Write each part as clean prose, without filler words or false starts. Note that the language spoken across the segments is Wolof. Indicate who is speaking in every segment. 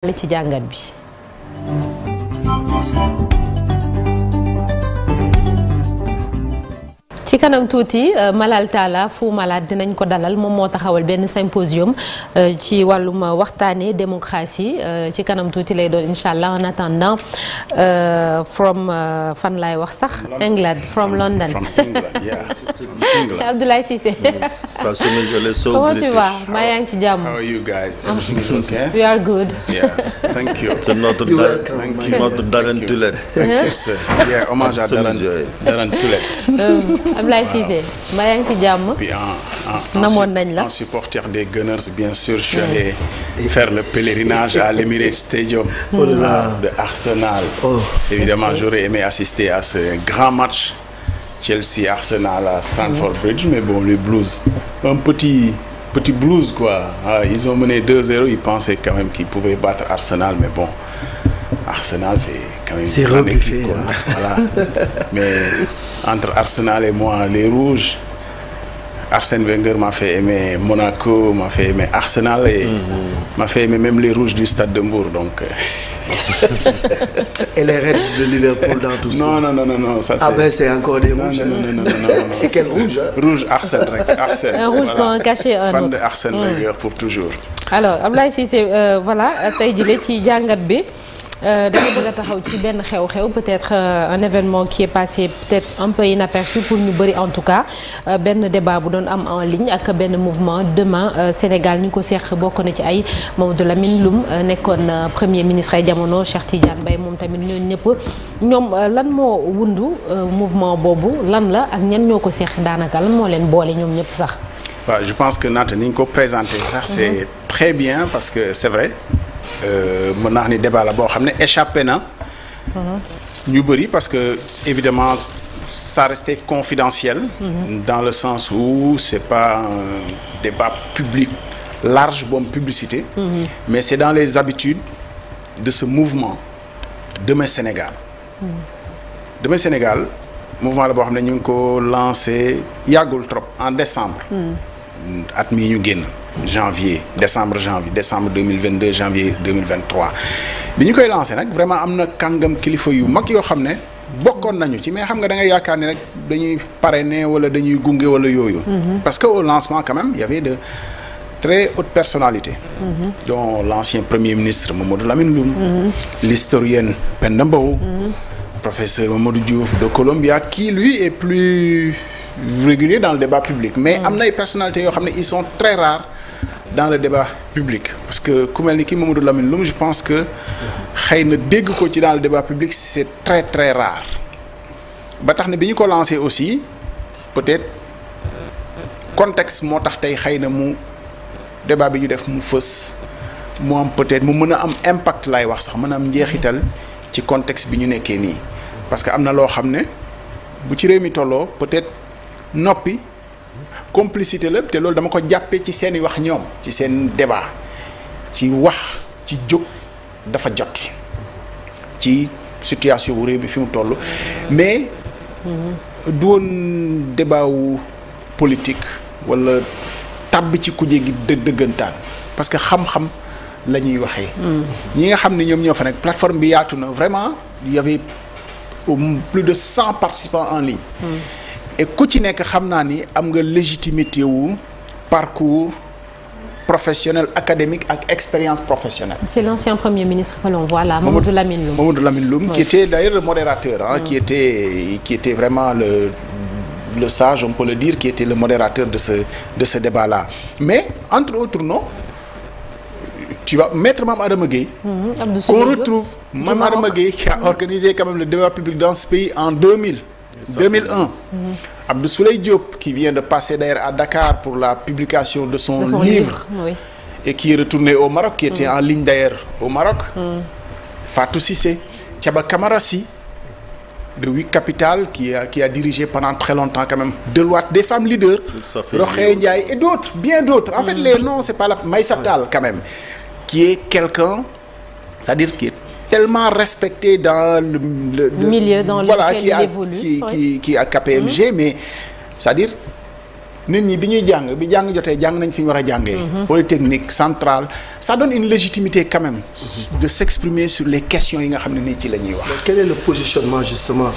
Speaker 1: ci jàngat bi. ci kanam tuuti Malal Talla Fou Malade dinañ ko dalal moom moo taxawal benn symposium ci wàllum waxtaanee démocratie ci kanam tuuti lay doon incha allah en attendant from fan laay wax sax England from London. Abdoulaye Cissé. Comment tu vas? maa yaa ngi ci jàmm.
Speaker 2: How are you guys? Everything is okay?
Speaker 1: We are good.
Speaker 2: Yeah, thank you.
Speaker 3: C'est notre Darren Tullet.
Speaker 2: Thank you, sir. Yeah, hommage à Darren Tullet.
Speaker 1: Abdoulaye Cissé maa yaa ngi ci jàmm.
Speaker 2: Puis
Speaker 1: namoon nañ la.
Speaker 2: en supporter des Gunners, bien sûr, je suis allé faire le pèlerinage à l'Emirates Stadium de Arsenal. Évidemment, j'aurais aimé assister à ce grand match Chelsea-Arsenal à Stamford Bridge, mais bon, les Blues, un petit blues quoi. Ils ont mené 2-0, ils pensaient quand même qu'ils pouvaient battre Arsenal, mais bon, Arsenal c'est quand même une grande équipe quoi. Voilà. Mais entre Arsenal et moi, les Rouges, Arsène Wenger m'a fait aimer Monaco, m'a fait aimer Arsenal et m'a fait aimer même les Rouges du Stade de Mbour, donc.
Speaker 3: Et les Reds de Liverpool dans tout ça?
Speaker 2: Non, ça c'est.
Speaker 3: Ah ben c'est encore des rouges.
Speaker 2: Non.
Speaker 3: C'est quel rouge?
Speaker 2: Rouge Arsène rek. Arsène.
Speaker 1: Un rouge pour en cacher un autre.
Speaker 2: Fan de Arsène Wenger pour toujours.
Speaker 1: Alors Abdoulaye Cissé voilà tey jii ci jàngat bi. dama bëgg a taxaw ci benn xew-xew peut-être un événement qui est passé peut-être un peu inaperçu pour ñu bëri en tout cas benn débat bu doon am en ligne ak benn mouvement demain Sénégal ñu ko seq bokk na ci ay Mamadou Lamine Loum nekkoon premier ministre ay jamono Cheikh Tidiane Mbaye moom tamit ñooñu ñëpp ñoom lan moo wundu mouvement boobu lan la ak ñan ñoo ko seq daanaka lan moo leen boole ñoom ñëpp sax.
Speaker 2: waaw je pense que Naata ni ñu ko présenté sax c'est très bien parce que c'est vrai. mën naa ni débat la boo xam ne échappé na ñu bëri parce que évidemment ça restait confidentiel dans le sens où c'est pas un débat public large bonne publicité mais c'est dans les habitudes de ce mouvement Demain Sénégal Demain Sénégal mouvement la boo xam ne ñu ngi ko lancé yàggul trop en décembre at mii ñu génn décembre 2022 janvier 2023 bi ñu koy lancé nag vraiment am na kàngam kilifa yu mag yoo xam ne bokkoon nañu ci mais xam nga da ngay yaakaar ne rek dañuy parrainer wala dañuy gunge wala yooyu parce que au lancement quand même il y avait de très hautes personnalités dont l'ancien premier ministre Mamadou Lamine Loum l'historienne Penda Mbow professeur Mamadou Diouf de Columbia qui lui est plus régulier dans le débat public mais am na ay personnalités yoo xam ne ils sont très rares dans le débat public parce que ku mel ni kii Mamadou Lamine Loum je pense que xëy na dégg ko ci dans le débat public c'est très très rare ba tax ne bi ñu ko lancé aussi peut-être contexte moo tax tey xëy na mu débat bi ñu def mu fës mu am peut-être mu mën a am impact lay wax sax mën a am njeexital ci contexte bi ñu nekkee nii parce que am na loo xam ne bu ci réew mi tolloo peut-être noppi complicité la te loolu dama ko jàppee ci seeni wax ñoom ci seen débat ci wax ci jóg dafa jot ci situation wu réew bi fi mu toll mais du woon débat wu politique wala tàbbi ci kuje gi dëggantaan parce que xam-xam la ñuy waxee ñi nga xam ne ñoom ñoo fa nekk plateforme bi yaatu na vraiment il y avait plus de 100 participants en ligne et ku ci nekk xam naa ni am nga légitimité wu parcours professionnel académique ak expérience professionnelle.
Speaker 1: C'est l'ancien premier ministre que l'on voit là, Mamadou Lamine Loum.
Speaker 2: Mamadou Lamine Loum, qui était d'ailleurs le modérateur, qui était vraiment le sage, on peut le dire, qui était le modérateur de ce débat-là. Mais entre autres noms, tu vas Maître Mame Adama Gueye, qu'on retrouve Mame Adama Gueye qui a organisé quand même le débat public dans ce pays en 2001. Abdou Souleye Diop qui vient de passer d'ailleurs à Dakar pour la publication de son livre oui. Et qui est retourné au Maroc, qui était en ligne d'ailleurs au Maroc. Fatou Cissé, Thiaba Camara Sy de Week Capital qui a dirigé pendant très longtemps quand même Deloitte, des femmes leaders, Rokhaya Ndiaye et d'autres, bien d'autres. En fait les noms c'est pas la Maïssa Tall quand même, qui est quelqu'un, c'est-à-dire qui est tellement respecté dans le
Speaker 1: milieu dans lequel il évolue
Speaker 2: qui a KPMG mais c'est-à-dire nit ñi bi ñuy jàng bi jàng jotee jàng nañ fi ñu war a jàngee. Polytechnique centrale ça donne une légitimité quand même. de s'exprimer sur les questions yi nga xam ne nii ci la ñuy wax.
Speaker 3: quel est le positionnement justement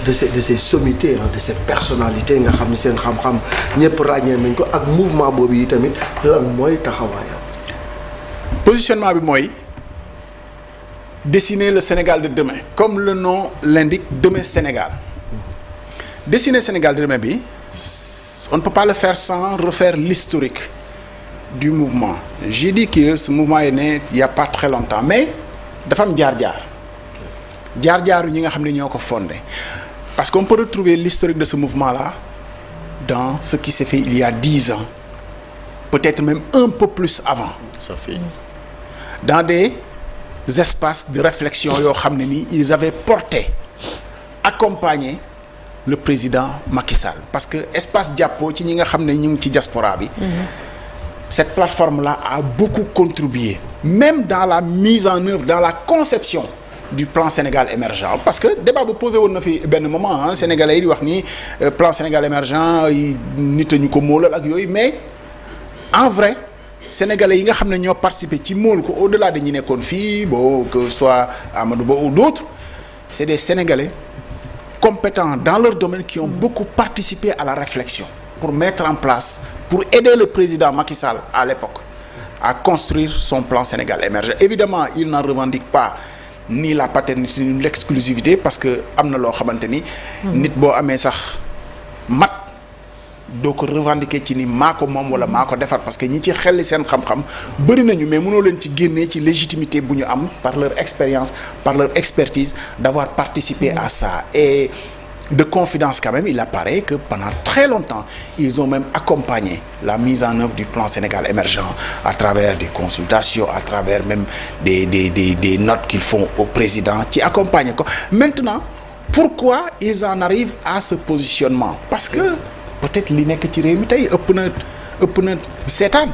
Speaker 3: de ces sommités de ces personnalités nga xam ne seen xam-xam ñëpp ràññee nañ ko ak mouvement boobu yi tamit lan mooy taxawaayam.
Speaker 2: positionnement bi mooy dessiner le Sénégal de demain comme le nom l'indique demain Sénégal dessiner Sénégal de demain bi on ne peut pas le faire sans refaire l'historique du mouvement. J'ai dit que ce mouvement est né il y a pas très longtemps mais dafa am jaar-jaaru ñi nga xam ne ñoo ko fondé parce qu'on peut retrouver l'historique de ce mouvement-là dans ce qui s'est fait il y a 10 ans peut-être même un peu plus avant.
Speaker 3: Ça fait.
Speaker 2: Dans des espaces de réflexion yoo xam ne nii ils avaient porté accompagné le président Macky Sall parce que espace jàppoo ci ñi nga xam ne ñu ngi ci diaspora bi. Cette plateforme-là a beaucoup contribué même dans la mise en œuvre dans la conception du plan Sénégal émergent parce que débat bu posé woon na fi benn moment sénégalais yi di wax ni plan Sénégal émergent nit a ñu ko móolal ak yooyu mais en vrai sénégalais yi nga xam ne ñoo participé ci móol ko au-delà de ñi nekkoon fii bon que ce soit Amadou Ba ou d'autres c'est des sénégalais compétents dans leur domaine qui ont beaucoup participé à la réflexion pour mettre en place pour aider le président Macky Sall à l'époque à construire son plan Sénégal émergent. Évidemment il n'en revendique pas ni la paternité ni l'exclusivité parce que am na loo xamante ni nit boo amee sax mat doo ko revendiquer ci ni maa ko moom wala maa ko defar parce que ñi ci xelli seen xam-xam bëri nañu mais mënoo leen ci génnee ci légitimité bu ñu am par leur expérience par leur expertise d'avoir participé à ça et de confidence quand même il apparaît que pendant très longtemps ils ont même accompagné la mise en œuvre du plan Sénégal émergent à travers des consultations à travers même des notes qu'ils font au président ci accompagner ko maintenant pourquoi ils en arrivent à ce positionnement parce que peut-être li nekk ci réew mi tey ëpp na seetaan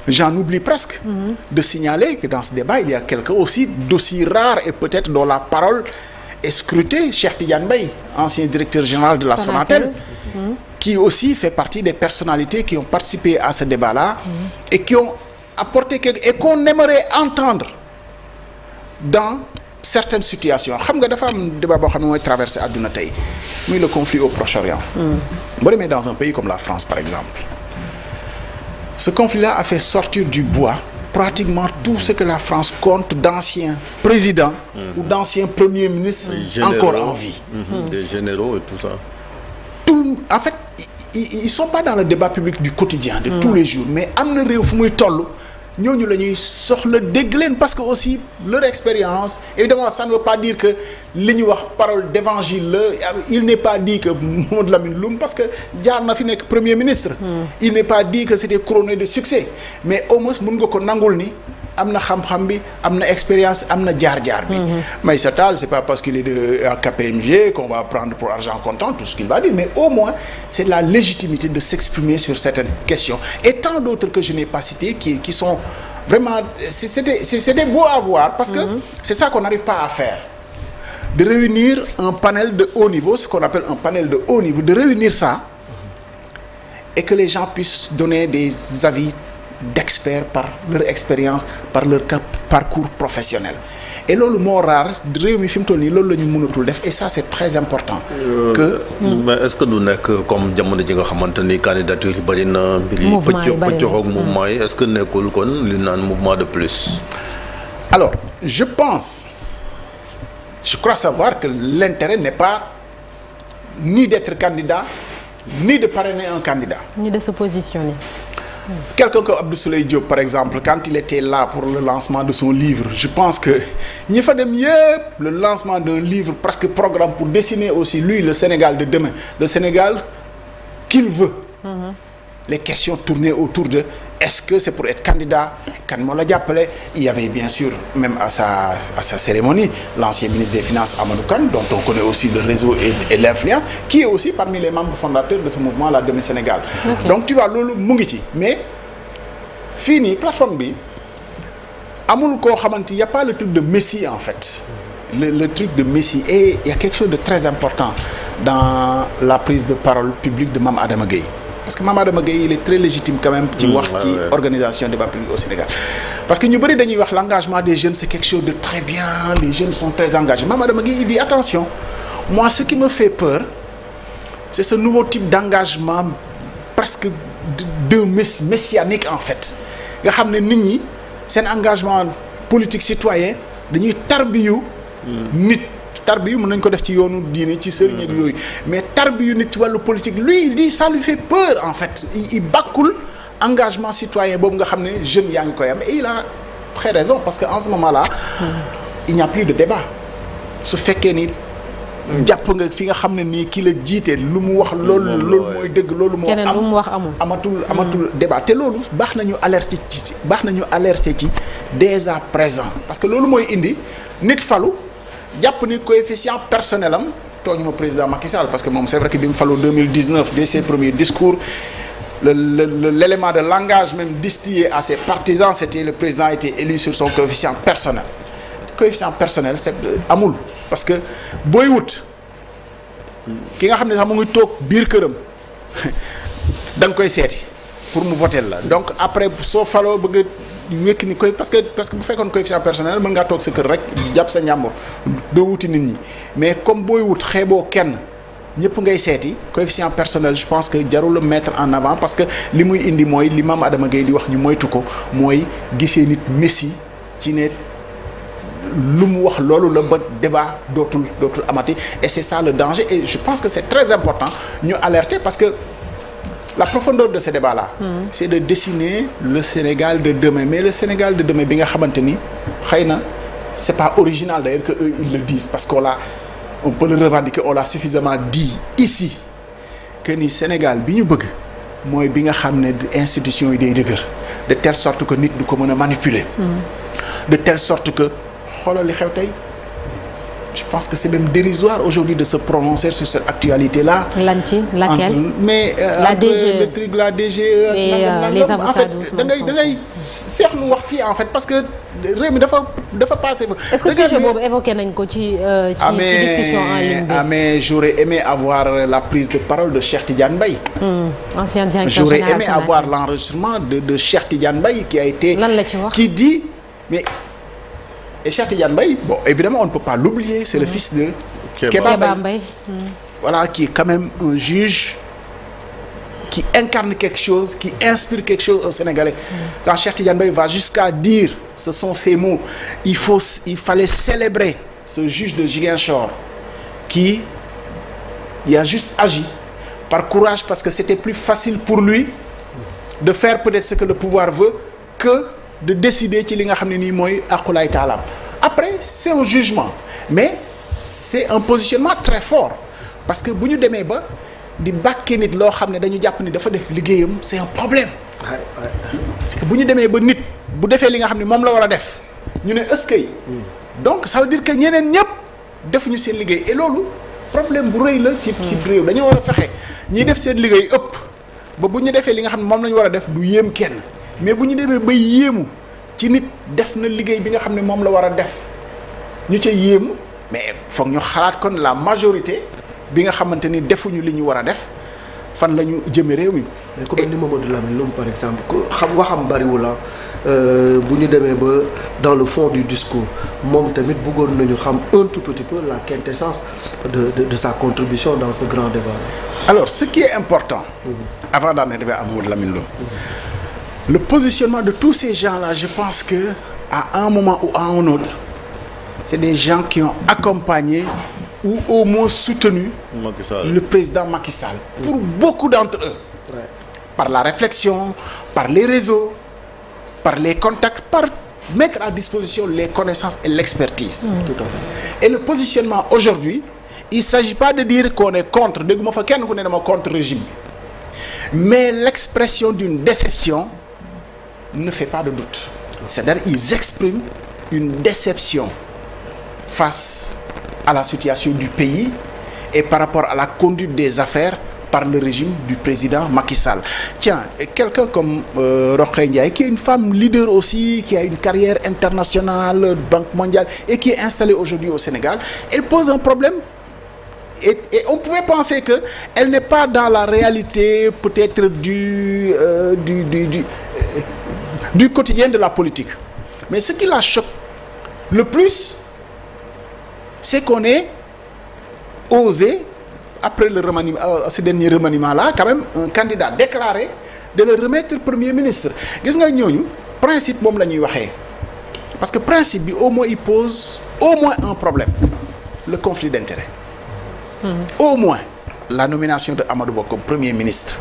Speaker 2: j'en oublie presque de signaler que dans ce débat il y a quelqu'un aussi d'aussi rare et peut-être dont la parole est scruté Cheikh Tidiane Mbaye ancien directeur général de la Sonatel qui aussi fait partie des personnalités qui ont participé à ce débat-là et qui ont apporté quelque et qu'on aimerait entendre dans certaines situations xam nga dafa am débat boo xam ne mooy traversé àdduna tey muy le conflit au Proche-Orient boo demee dans un pays comme la France par exemple ce conflit-là a fait sortir du bois pratiquement tout ce que la France compte d'anciens présidents ou d'anciens premiers ministres encore en vie.
Speaker 3: Des généraux et tout ça.
Speaker 2: En fait, ils sont pas dans le débat public du quotidien, de tous les jours, mais am na réew fu muy toll ñooñu la ñuy soxla dégg leen parce que aussi leur expérience évidemment ça ne veut pas dire que li ñuy wax parole d'évangile la il n'est pas dit que Mamadou Lamine Loum parce que jaar na fi nekk premier ministre il n'est pas dit que c'était couronné de succès mais au moins mën nga ko nangul ni am na xam-xam bi am na expérience am na jaar-jaar bi Maïssa Tall c'est pas parce qu'il est de KPMG qu'on va prendre pour argent comptant tout ce qu'il va dire mais au moins c'est la légitimité de s'exprimer sur certaines questions et tant d'autres que je n'ai pas cités qui sont vraiment c'était beau à voir parce que c'est ça qu'on n'arrive pas à faire de réunir un panel de haut niveau ce qu'on appelle un panel de haut niveau de réunir ça et que les gens puissent donner des avis d'experts par leur expérience par leur parcours professionnel et loolu moo rare réew mi fi mu toll nii loolu la ñu mënatul def et ça c'est très important que
Speaker 3: mais est-ce que du nekk comme jamono ji nga xamante ni candidature yi bëri na mbir yi pëccoxoog mouvement yi est-ce que nekkul kon li naan mouvement de plus
Speaker 2: alors je crois savoir que l'intérêt n'est pas ni d'être candidat ni de parrainer un candidat
Speaker 1: ni de se positionner.
Speaker 2: Quelqu'un comme Abdou Souleye Diop par exemple quand il était là pour le lancement de son livre je pense que ñi fa dem yëpp le lancement d'un livre presque programme pour dessiner aussi lui le Sénégal de demain le Sénégal qu'il veut les questions tournaient autour de est-ce que c'est pour être candidat kan moo la jàppale il y avait bien sûr même à sa cérémonie l'ancien ministre des Finances Amadou Kane dont on connaît aussi le réseau et l'influence qui est aussi parmi les membres fondateurs de ce mouvement là Demain Sénégal donc tu vois loolu mu ngi ci mais fii nii plateforme bi amul koo xamante y a pas le truc de messie en fait le truc de messie et il y a quelque chose de très important dans la prise de parole publique de Mame Adama Gueye parce que Mame Adama Gueye il est très légitime quand même ci wax ci organisation débat public au Sénégal parce que ñu bëri dañuy wax l'engagement des jeunes c'est quelque chose de très bien, les jeunes sont très engagés. Mame Adama Gueye il dit attention, moi ce qui me fait peur c'est ce nouveau type d'engagement presque de messianique en fait nga xam ne nit ñi seen engagement politique citoyen dañuy tarbiyu nit tarbiyu mën nañ ko def ci yoonu diine ci sëriñ ak yooyu mais tarbiyu nit ci wàllu politique lui il dit ça lui fait peur en fait il bàkkul engagement citoyen boobu nga xam ne jeunes yaa ngi koy am et il a très raison parce que en ce moment là il n'y a plus de débat su fekkee ni jàpp nga fi nga xam ne nii ki la jiite lu mu wax loolu mooy dëgg loolu moo
Speaker 1: keneen lu mu wax
Speaker 2: amatul débat te loolu baax nañu alerter ci dès à présent parce que loolu mooy indi nit falu jàpp ni coefficient personnel am tooñu ma président Macky Sall parce que moom c'est vrai que bi mu falu 2019 dès ses premiers discours l'élément de langage même distillé à ses partisans c'était le président a été élu sur son coefficient personnel c'est amul parce que booy wut ki nga xam ne sax mu ngi toog biir këram da nga koy seeti pour mu voter la donc après soo faloo bëgg a wékk ni koy parce que bu fekkoon coefficient personnel mën ngaa toog sa kër rek jàpp sa njàmbur doo wuti nit ñi mais comme booy wut xeeboo kenn ñëpp ngay seeti coefficient personnel je pense que jarul mettre en avant parce que li muy indi mooy li Mame Adama Gueye di wax ñu moytu ko mooy gisee nit messi ci ne lu mu wax loolu la ba débat dootul amati et c'est ça le danger et je pense que c'est très important ñu alerter parce que la profondeur de ce débat là c'est de dessiner le Sénégal de demain mais le Sénégal de demain bi nga xamante ni xëy na c'est pas original d'ailleurs que eux ils le disent parce on peut le revendiquer on l'a suffisamment dit ici que ni Sénégal bi ñu bëgg mooy bi nga xam ne institution yi day dëgër de telle sorte que nit du ko mën a manipuler de telle sorte que xoolal li xew tey je pense que c'est même dérisoire aujourd'hui de se prononcer sur cette actualité-là.
Speaker 1: Laquelle
Speaker 2: mais
Speaker 1: la DGE
Speaker 2: le truc la DGE
Speaker 1: et les avocats
Speaker 2: en fait da ngay seetlu wax ci en fait parce que réew mi dafa passé.
Speaker 1: Est-ce que sujet boobu évoqué nañ ko ci discussion en ligne bi.
Speaker 2: mais j'aurais aimé avoir la prise de parole de Cheikh Tidiane Mbaye.
Speaker 1: Ancien directeur général
Speaker 2: j'aurais aimé avoir l'enregistrement de Cheikh Tidiane Mbaye qui a été.
Speaker 1: lan la ci wax
Speaker 2: qui dit mais. Et Cheikh Tidiane Mbaye, bon, évidemment, on ne peut pas l'oublier, c'est le fils de Kéba Mbaye. Voilà, qui est quand même un juge qui incarne quelque chose, qui inspire quelque chose aux Sénégalais. Quand Cheikh Tidiane Mbaye va jusqu'à dire, ce sont ces mots, il fallait célébrer ce juge de Ziguinchor qui a juste agi par courage parce que c'était plus facile pour lui de faire peut-être ce que le pouvoir veut que de décider ci li nga xam ne nii mooy aqulaay taalaam après c'est un jugement mais c'est un positionnement très fort parce que bu ñu demee ba di bàkkee nit loo xam ne dañu jàpp ni dafa def liggéeyam c'est un problème parce que bu ñu demee ba nit bu defee li nga xam ne moom la war a def ñu ne ëskay donc ça veut dire que ñeneen ñëpp defuñu seen liggéey et loolu problème bu rëy la ci réew dañoo war a fexe ñiy def seen liggéey ëpp ba bu ñu defee li nga xam ne moom la ñu war a def du yéem kenn mais bu ñu demee bay yéemu ci nit def na liggéey bi nga xam ne moom la war a def ñu ca yéemu mais foog ñu xalaat kon la majorité bi nga xamante ni defuñu li ñu war a def fan la ñu jëme réew mi.
Speaker 3: mais ku mel ni Mamadou Lamine Loum par exemple waxam bariwul bu ñu demee ba dans le fond du discours moom tamit bëggoon nañu xam un tout petit peu la quintessence de sa contribution dans ce grand débat.
Speaker 2: Alors ce qui est important. Avant d'en arriver à Mamadou Lamine Loum. Le positionnement de tous ces gens-là, je pense que à un moment ou à un autre, c'est des gens qui ont accompagné ou au moins soutenu le président Macky Sall. Pour beaucoup d'entre eux, par la réflexion, par les réseaux, par les contacts, par mettre à disposition les connaissances et l'expertise. Tout à fait. Et le positionnement aujourd'hui, il ne s'agit pas de dire qu'on est contre, contre le régime, mais l'expression d'une déception ne fait pas de doute. C'est-à-dire ils expriment une déception face à la situation du pays et par rapport à la conduite des affaires par le régime du président Macky Sall. Tiens, quelqu'un comme Rokhaya Ndiaye, qui est une femme leader aussi, qui a une carrière internationale, Banque mondiale, et qui est installée aujourd'hui au Sénégal, elle pose un problème et on pouvait penser que elle n'est pas dans la réalité peut-être du quotidien de la politique. Mais ce qui la choque le plus, c'est qu'on ait osé, après le remaniement, ce dernier remaniement-là, quand même un candidat déclaré de le remettre Premier ministre. Gis nga ñooñu principe moom la ñuy waxee parce que principe bi au moins il pose au moins un problème, le conflit d'intérêts. Au moins la nomination de Amadou Ba comme Premier ministre.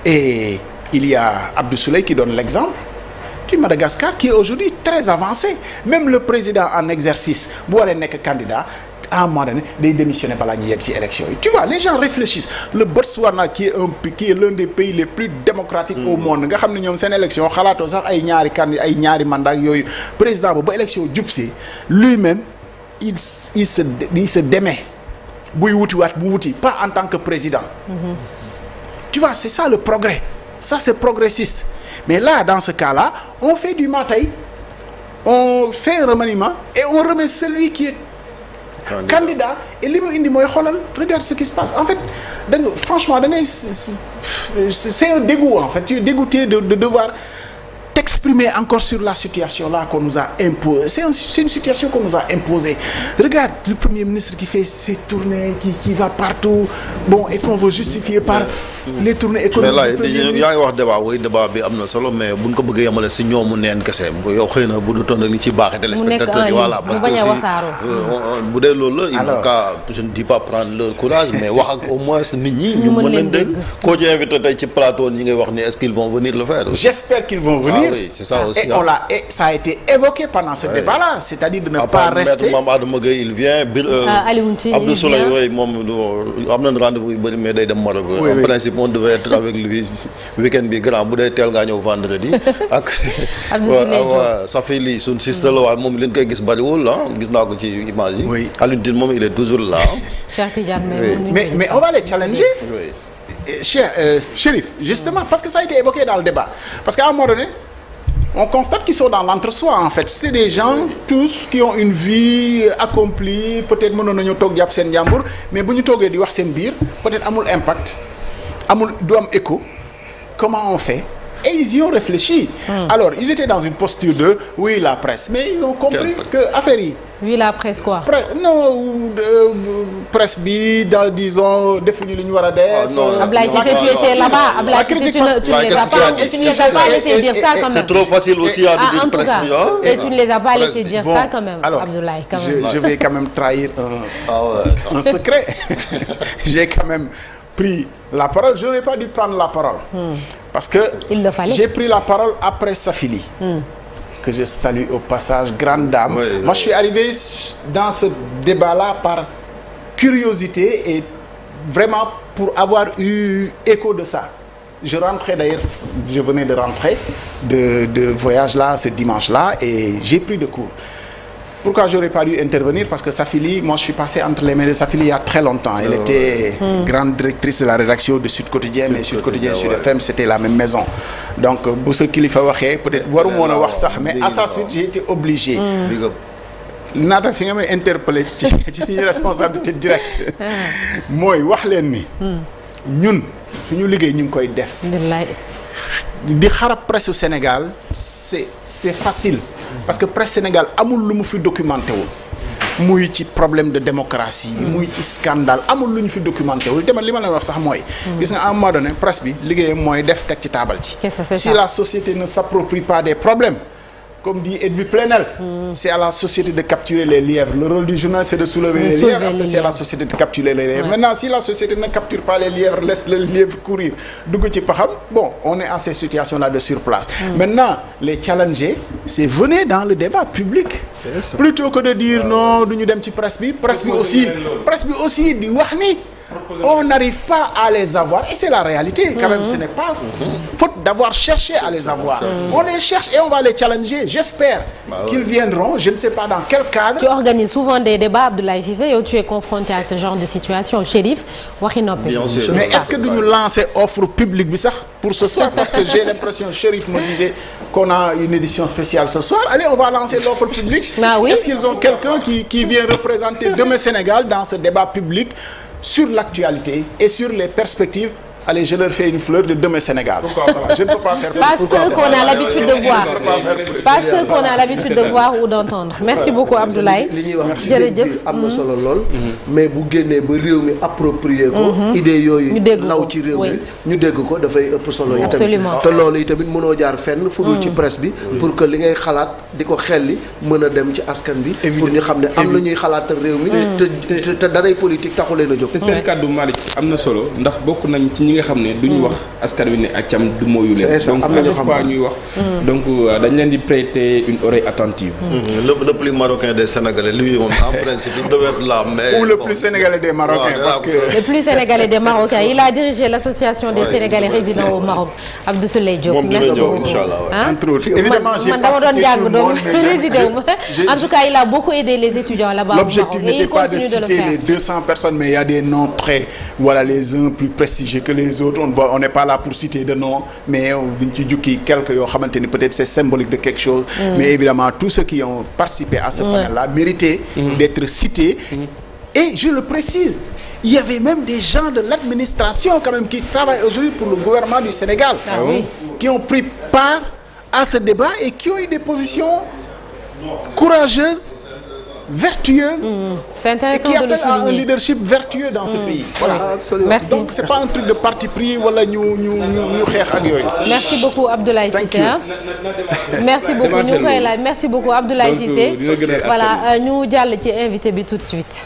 Speaker 2: Et il y a Abdou Souleye qui donne l'exemple du Madagascar qui est aujourd'hui très avancé. Même le président en exercice bu waree nekk candidat à un moment donné day démissionner balaa ñu yegg ci élection yi. Tu vois, les gens réfléchissent. Le Botswana qui est l'un des pays les plus démocratiques au monde nga xam ne ñoom seen élection xalaatoo sax ay ñaari mandat yooyu président ba élection jub si lui-même il se démet buy wutiwaat bu wuti pas en tant que président. Tu vois, c'est ça le progrès. Ça c'est progressiste. Mais là, dans ce cas-là, on fait du matai, on fait un remaniement et on remet celui qui est candidat et li mu indi mooy xoolal regarde ce qui se passe. En fait, franchement, c'est un dégoût en fait. Tu es dégoûté de devoir t'exprimer encore sur la situation là qu'on nous a imposée. C'est une situation qu'on nous a imposée. Regarde le Premier ministre qui fait ses tournées, qui va partout, bon, et qu'on veut justifier par les tournées économiques.
Speaker 4: Mais là yaa ngi wax débat bi am na solo mais buñ ko bëggee yemale si ñoomu neen kese yow xëy na bu du toon li ci baaxee téléspectateurs yi voilà parce que bu dee loolu la il faut qu'à je ne dis pas prendre leur courage mais wax ak au moins nit ñi ñu mën leen dégg koo ci invité tey ci plateau ñi ngay wax ni est-ce qu'ils vont venir le faire.
Speaker 2: J'espère qu'ils vont venir.
Speaker 4: Oui, c'est ça aussi.
Speaker 2: Et ça a été évoqué pendant ce débat-là, c'est-à-dire de ne pas rester.
Speaker 4: Maître Adama Gueye il vient. Abdou Souleye moom am nañ rendez-vous yu bëri mais day dem Maroc. En principe on devait être avec lui week-end bi grand bu dee teel ngaa ñëw vendredi. ak waaw ça fait lii suñ sister la waaye moom li ñu koy gis bariwul ah gis naa ko ci image yi.
Speaker 2: Oui.
Speaker 4: Alioune Tine moom il est toujours là.
Speaker 1: Cheikh Tidiane
Speaker 2: mais on va les challenger. Oui. Cher Chérif, justement parce que ça a été évoqué dans le débat parce qu'à un moment donné. On constate qu'ils sont dans l'entre-soi en fait. C'est des gens tous qui ont une vie accomplie peut-être mënoon nañoo toog jàpp seen njàmbur mais bu ñu toogee di wax seen biir peut-être amul impact amul du am écho. Comment on fait? Et ils y ont réfléchi. Alors ils étaient dans une posture de oui la presse mais ils ont compris que affaire yi.
Speaker 1: Oui la presse quoi.
Speaker 2: Presse bi dans disons defuñu li ñu war a def.
Speaker 1: Ablaye Cissé tu étais là-bas. Ablaye Cissé tu ne les as pas laissé dire ça quand même.
Speaker 4: C'est trop facile aussi à dire presse bi
Speaker 1: et tu ne les as pas laissé dire ça quand même.
Speaker 2: Alors
Speaker 1: Abdoulaye quand même.
Speaker 2: je vais quand même trahir un secret. J'ai quand même pris la parole. Je n'aurais pas dû prendre la parole. Parce que j'ai pris la parole après Safili. Que je salue au passage, grande dame.
Speaker 4: Oui,
Speaker 2: Moi, je suis arrivé dans ce débat-là par curiosité et vraiment pour avoir eu écho de ça. Je rentrais d'ailleurs, je venais de rentrer de voyage là, ce dimanche-là, et j'ai pris de cours. Pourquoi j'aurais pas dû intervenir? Parce que Safili, moi je suis passé entre les mains de Safili il y a très longtemps. Elle était grande directrice de la rédaction de Sud Quotidien, mais Sud Quotidien, Sud FM, c'était la même maison. Donc, bu sa kilifa waxee peut-être waru woon a wax sax, mais à sa suite j'ai été obligé. Naata fi nga may interpellé ci suñu responsabilité directe. mooy wax leen ni. ñun suñu liggéey ñu ngi koy def. di xarab presse au Sénégal c'est facile. Parce que presse Sénégal amul lu mu fi documenté wul muy ci problème de démocratie muy ci scandale amul lu ñu fi documenté wul te man li ma leen wax sax mooy gis nga à un moment donné presse bi liggéeyam mooy def teg ci taabal ci si la société ne s'approprie pas des problèmes comme dit Edwy Plenel, c'est à la société de capturer les lièvres. Le rôle du journal, c'est de soulever les lièvres. Après, c'est à la société de capturer les lièvres. Ouais. Maintenant, si la société ne capture pas les lièvres, laisse le lièvre courir. Bon, on est à ces situations-là de surplace. Maintenant, les challenger, c'est venir dans le débat public. Plutôt que de dire non, nous dem ci presse bi aussi, di wax ni on n'arrive pas à les avoir et c'est la réalité quand même. Ce n'est pas faute d'avoir cherché à les avoir. On les cherche et on va les challenger. J'espère qu'ils viendront. Je ne sais pas dans quel cadre.
Speaker 1: Tu organises souvent des débats, Abdoulaye Cissé, et tu es confronté à ce genre de situation. Chérif, waxi noppi.
Speaker 4: Bien sûr.
Speaker 2: Mais est-ce que nous lancer offre publique bi sax pour ce soir? Parce que j'ai l'impression, Chérif me disait qu'on a une édition spéciale ce soir. Allez, on va lancer l'offre publique.
Speaker 1: Ah oui?
Speaker 2: Est-ce qu'ils ont quelqu'un qui vient représenter demain Sénégal dans ce débat public? sur l'actualité et sur les perspectives. Allez, je leur fais une fleur de demain Sénégal. Voilà, je ne peux pas faire
Speaker 1: pas ceux qu'on a l'habitude de voir. Pas ceux qu'on a l'habitude de voir ou d'entendre. Merci beaucoup Abdoulaye.
Speaker 3: li ñuy wax jërëjëf am na solo lool. mais bu génnee ba réew mi approprié ko. idée yooyu law ci réew mi ñu dégg ko dafay ëpp solo.
Speaker 1: absolument
Speaker 3: te loolu yi tamit mënoo jaar fenn fu dul ci presse bi. pour que li ngay xalaat di ko xelli mën a dem ci askan bi. pour ñu xam ne am na ñuy xalaatal réew mi. te daray politique taxu leen a jóg.
Speaker 5: te seen kàddu Malick am na solo ndax bokk nañ ci ñi nga xam ne duñu wax askan wi ne accam du mooyu leen donc à chaque fois ñuy wax donc dañ leen di prêter une oreille attentive.
Speaker 4: Le plus marocain des Sénégalais lui moom en principe il devait être là mais
Speaker 2: ou le plus sénégalais des Marocains parce que
Speaker 1: le plus sénégalais des Marocains il a dirigé l'association des Sénégalais résidant au Maroc Abdou Souleye Diop.
Speaker 4: moom dina ñëw inchallah
Speaker 2: entre autres évidemment j'ai
Speaker 1: man dama doon jàng doon résidé en tout cas il a beaucoup aidé les étudiants là-bas au Maroc.
Speaker 2: L'objectif n'était pas de citer les 200 personnes mais il y a des noms très voilà les uns plus prestigieux que les autres. On n'est pas là pour citer de noms mais biñ ci jukki quelques yoo xamante ni peut-être c'est symbolique de quelque chose. Mais évidemment tous ceux qui ont participé à ce panel-là méritaient d'être cités. Et je le précise, il y avait même des gens de l'administration quand même qui travaillent aujourd'hui pour le gouvernement du Sénégal. Qui ont pris part à ce débat et qui ont eu des positions courageuses, vertueuses.
Speaker 1: C'est intéressant
Speaker 2: et qui
Speaker 1: de le
Speaker 2: appellent à un
Speaker 1: souligner.
Speaker 2: leadership vertueux dans ce pays. Voilà.
Speaker 3: Absolument.
Speaker 1: Merci.
Speaker 2: Donc c'est pas un truc de parti pris wala ñu xeex ak yooyu.
Speaker 1: Merci beaucoup Abdoulaye Cissé. Merci beaucoup ñu koy laaj merci beaucoup Abdoulaye Cissé. Voilà ñu jàll ci invité bi tout de suite.